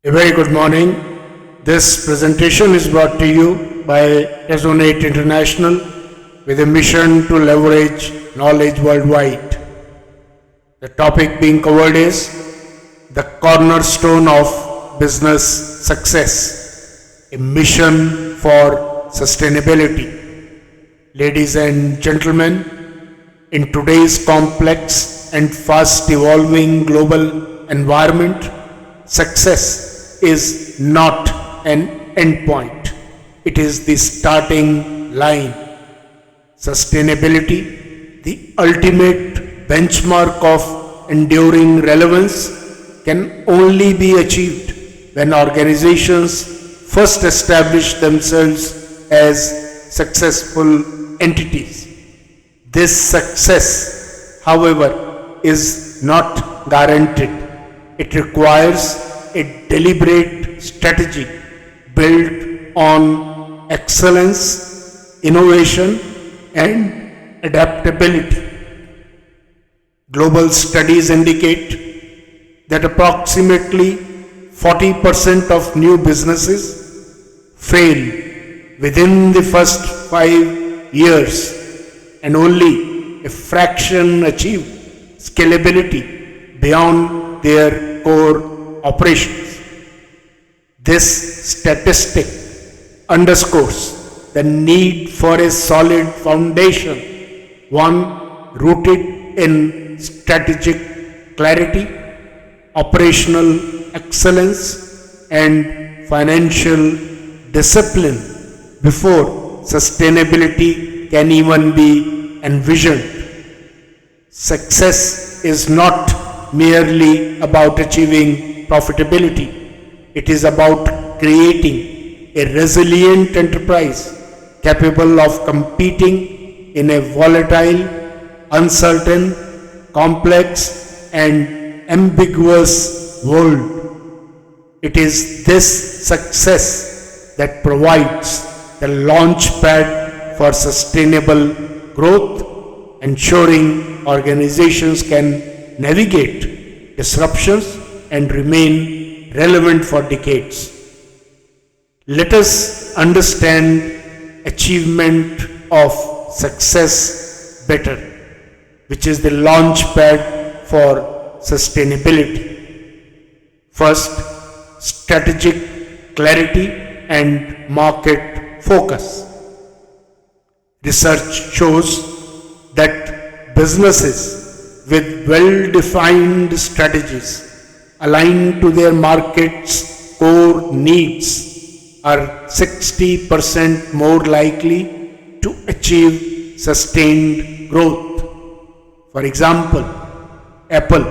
A very good morning. This presentation is brought to you by Resonate International with a mission to leverage knowledge worldwide. The topic being covered is the cornerstone of business success, a mission for sustainability. Ladies and gentlemen, in today's complex and fast evolving global environment, success is not an endpoint. It is the starting line. Sustainability, the ultimate benchmark of enduring relevance, can only be achieved when organizations first establish themselves as successful entities. This success, however, is not guaranteed. It requires a deliberate strategy built on excellence, innovation, and adaptability. Global studies indicate that approximately 40% of new businesses fail within the first 5 years, and only a fraction achieve scalability beyond their core operations. This statistic underscores the need for a solid foundation, one rooted in strategic clarity, operational excellence, and financial discipline before sustainability can even be envisioned. Success is not merely about achieving profitability. It is about creating a resilient enterprise capable of competing in a volatile, uncertain, complex, and ambiguous world. It is this success that provides the launch pad for sustainable growth, ensuring organizations can navigate disruptions and remain relevant for decades. Let us understand achievement of success better, which is the launch pad for sustainability. First, strategic clarity and market focus. Research shows that businesses with well-defined strategies aligned to their market's core needs are 60% more likely to achieve sustained growth. For example, Apple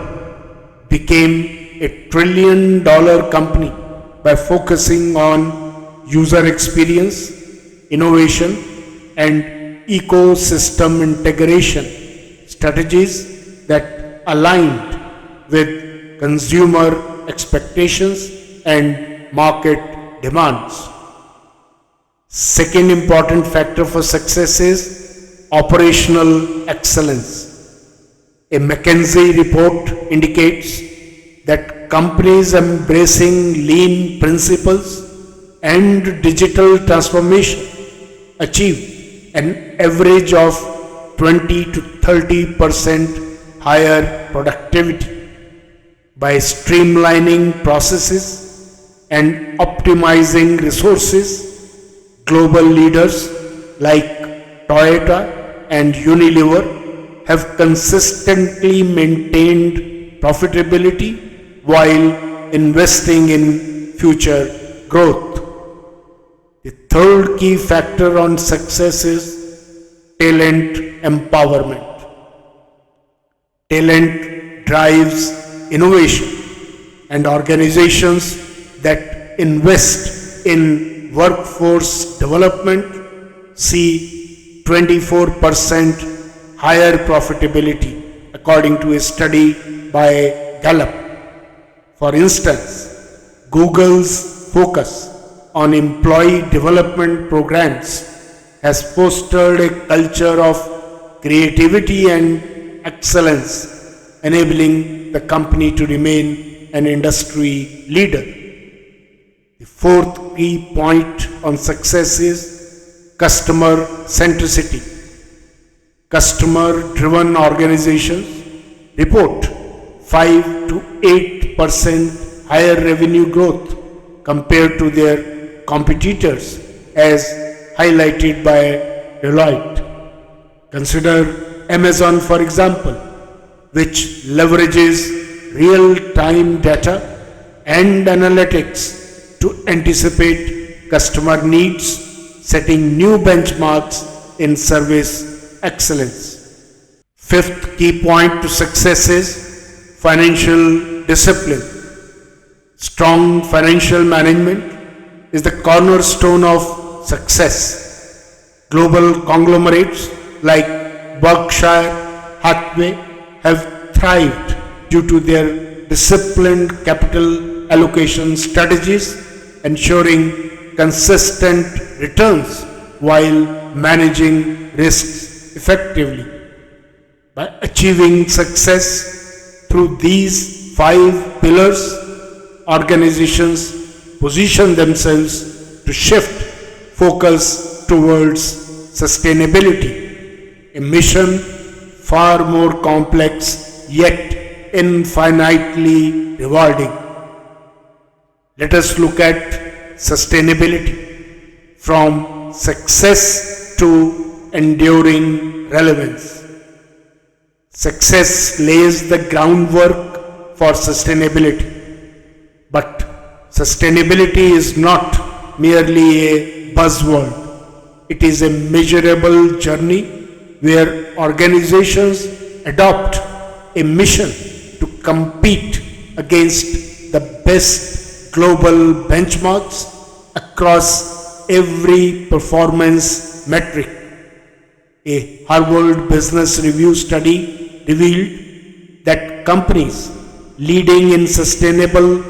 became a trillion-dollar company by focusing on user experience, innovation, and ecosystem integration strategies that aligned with consumer expectations and market demands. Second important factor for success is operational excellence. A McKinsey report indicates that companies embracing lean principles and digital transformation achieve an average of 20 to 30% higher productivity. By streamlining processes and optimizing resources, global leaders like Toyota and Unilever have consistently maintained profitability while investing in future growth. The third key factor on success is talent empowerment. Talent drives innovation, and organizations that invest in workforce development see 24% higher profitability, according to a study by Gallup. For instance, Google's focus on employee development programs has fostered a culture of creativity and excellence, enabling the company to remain an industry leader. The fourth key point on success is customer centricity. Customer-driven organizations report 5 to 8% higher revenue growth compared to their competitors, as highlighted by Deloitte. Consider Amazon, for example, which leverages real-time data and analytics to anticipate customer needs, setting new benchmarks in service excellence. Fifth key point to success is financial discipline. Strong financial management is the cornerstone of success. Global conglomerates like Berkshire Hathaway have thrived due to their disciplined capital allocation strategies, ensuring consistent returns while managing risks effectively. By achieving success through these 5 pillars, organizations position themselves to shift focus towards sustainability, a mission far more complex yet infinitely rewarding. Let us look at sustainability from success to enduring relevance. Success lays the groundwork for sustainability. But sustainability is not merely a buzzword. It is a measurable journey where organizations adopt a mission to compete against the best global benchmarks across every performance metric. A Harvard Business Review study revealed that companies leading in sustainable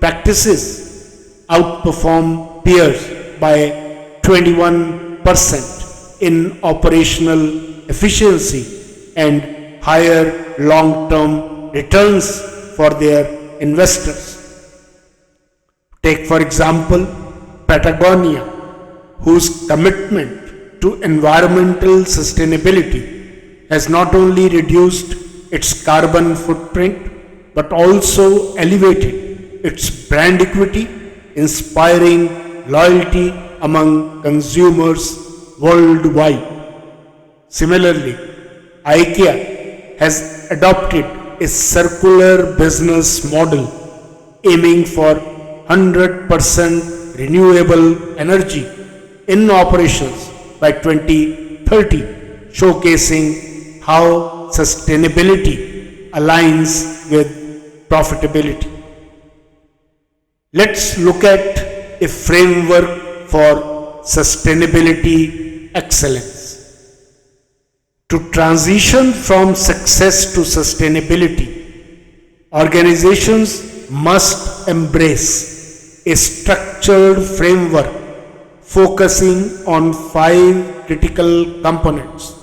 practices outperform peers by 21% in operational efficiency and higher long-term returns for their investors. Take, for example, Patagonia, whose commitment to environmental sustainability has not only reduced its carbon footprint but also elevated its brand equity, inspiring loyalty among consumers worldwide. Similarly, IKEA has adopted a circular business model aiming for 100% renewable energy in operations by 2030, showcasing how sustainability aligns with profitability. Let's look at a framework for sustainability excellence. To transition from success to sustainability, organizations must embrace a structured framework focusing on 5 critical components: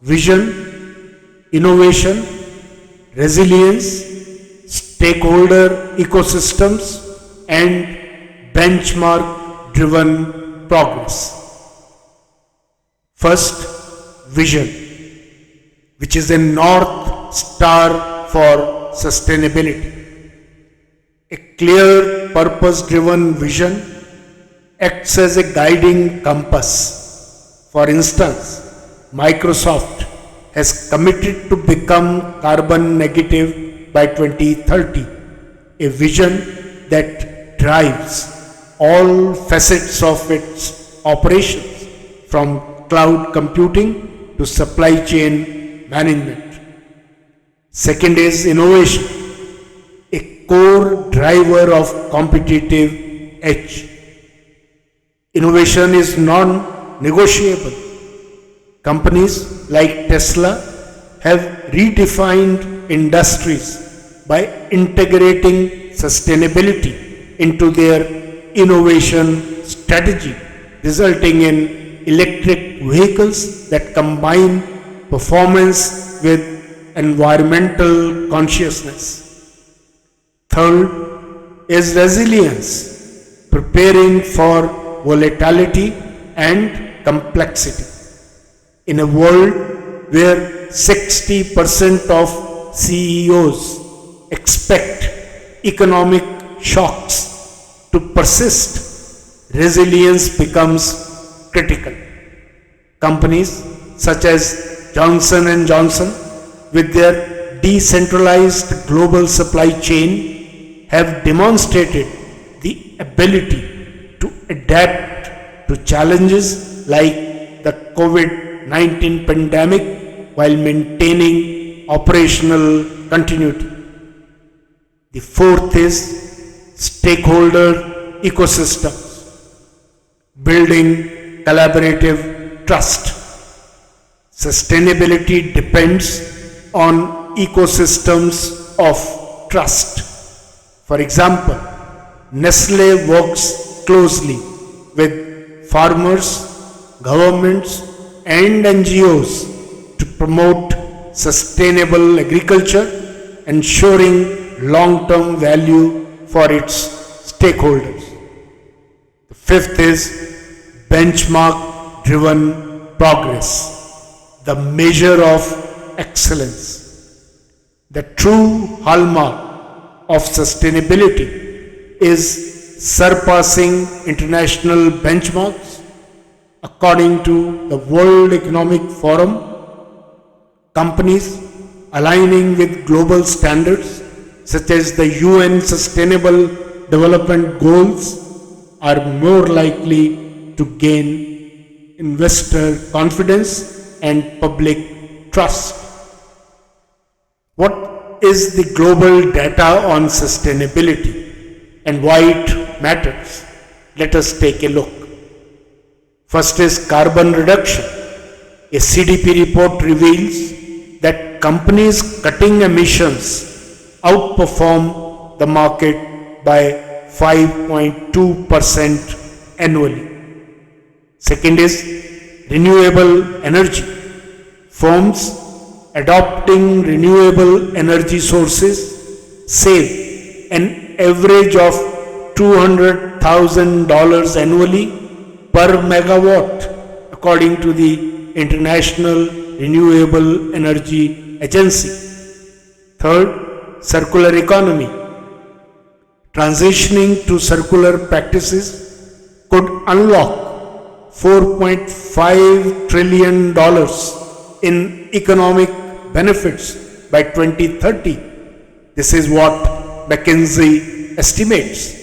vision, innovation, resilience, stakeholder ecosystems, and benchmark-driven progress. First, vision, which is a North Star for sustainability. A clear, purpose-driven vision acts as a guiding compass. For instance, Microsoft has committed to become carbon negative by 2030, a vision that drives all facets of its operations, from cloud computing to supply chain management. Second is innovation, a core driver of competitive edge. Innovation is non-negotiable. Companies like Tesla have redefined industries by integrating sustainability into their innovation strategy, resulting in electric vehicles that combine performance with environmental consciousness. Third is resilience, preparing for volatility and complexity. In a world where 60% of CEOs expect economic shocks to persist, resilience becomes critical. Companies such as Johnson & Johnson, with their decentralized global supply chain, have demonstrated the ability to adapt to challenges like the COVID-19 pandemic while maintaining operational continuity. The fourth is stakeholder ecosystems, building collaborative trust. Sustainability depends on ecosystems of trust. For example, Nestle works closely with farmers, governments, and NGOs to promote sustainable agriculture, ensuring long-term value for its stakeholders. The fifth is benchmark-driven progress, the measure of excellence. The true hallmark of sustainability is surpassing international benchmarks. According to the World Economic Forum, companies aligning with global standards such as the UN Sustainable Development Goals are more likely to gain investor confidence and public trust. What is the global data on sustainability and why it matters? Let us take a look. First is carbon reduction. A CDP report reveals that companies cutting emissions outperform the market by 5.2% annually. Second is renewable energy. Firms adopting renewable energy sources save an average of $200,000 annually per megawatt, according to the International Renewable Energy Agency. Third, circular economy. Transitioning to circular practices could unlock $4.5 trillion in economic benefits by 2030. This is what McKinsey estimates.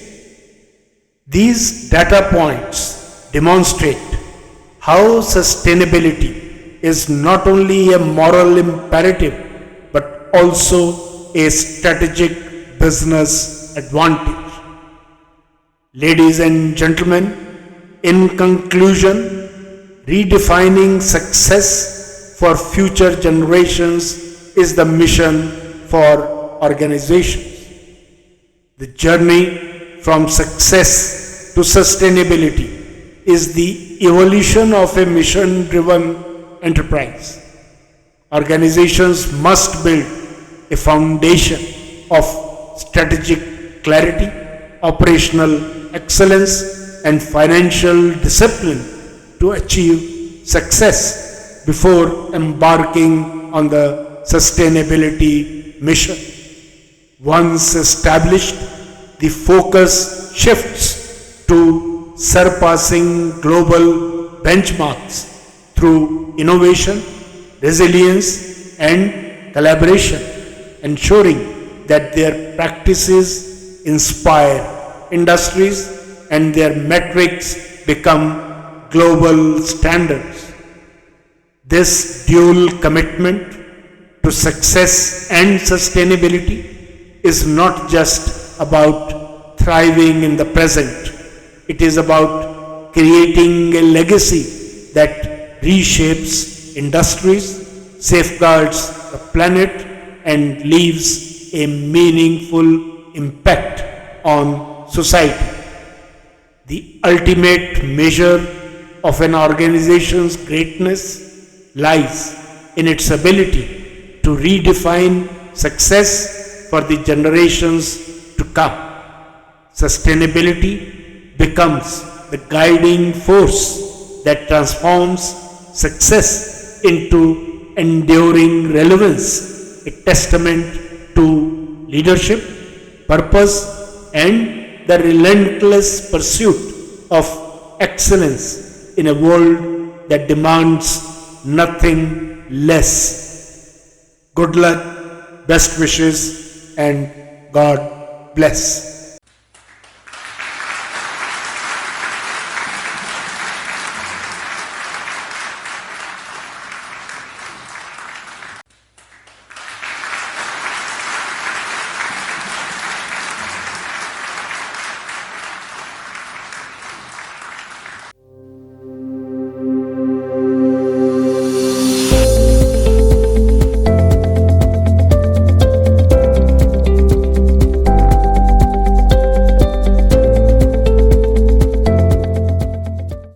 These data points demonstrate how sustainability is not only a moral imperative but also a strategic business advantage. Ladies and gentlemen, in conclusion, redefining success for future generations is the mission for organizations. The journey from success to sustainability is the evolution of a mission-driven enterprise. Organizations must build a foundation of strategic clarity, operational excellence, and financial discipline to achieve success before embarking on the sustainability mission. Once established, the focus shifts to surpassing global benchmarks through innovation, resilience, and collaboration, ensuring that their practices inspire industries and their metrics become global standards. This dual commitment to success and sustainability is not just about thriving in the present. It is about creating a legacy that reshapes industries, safeguards the planet, and leaves a meaningful impact on society. The ultimate measure of an organization's greatness lies in its ability to redefine success for the generations to come. Sustainability becomes the guiding force that transforms success into enduring relevance, a testament to leadership, purpose, and the relentless pursuit of excellence in a world that demands nothing less. Good luck, best wishes, and God bless.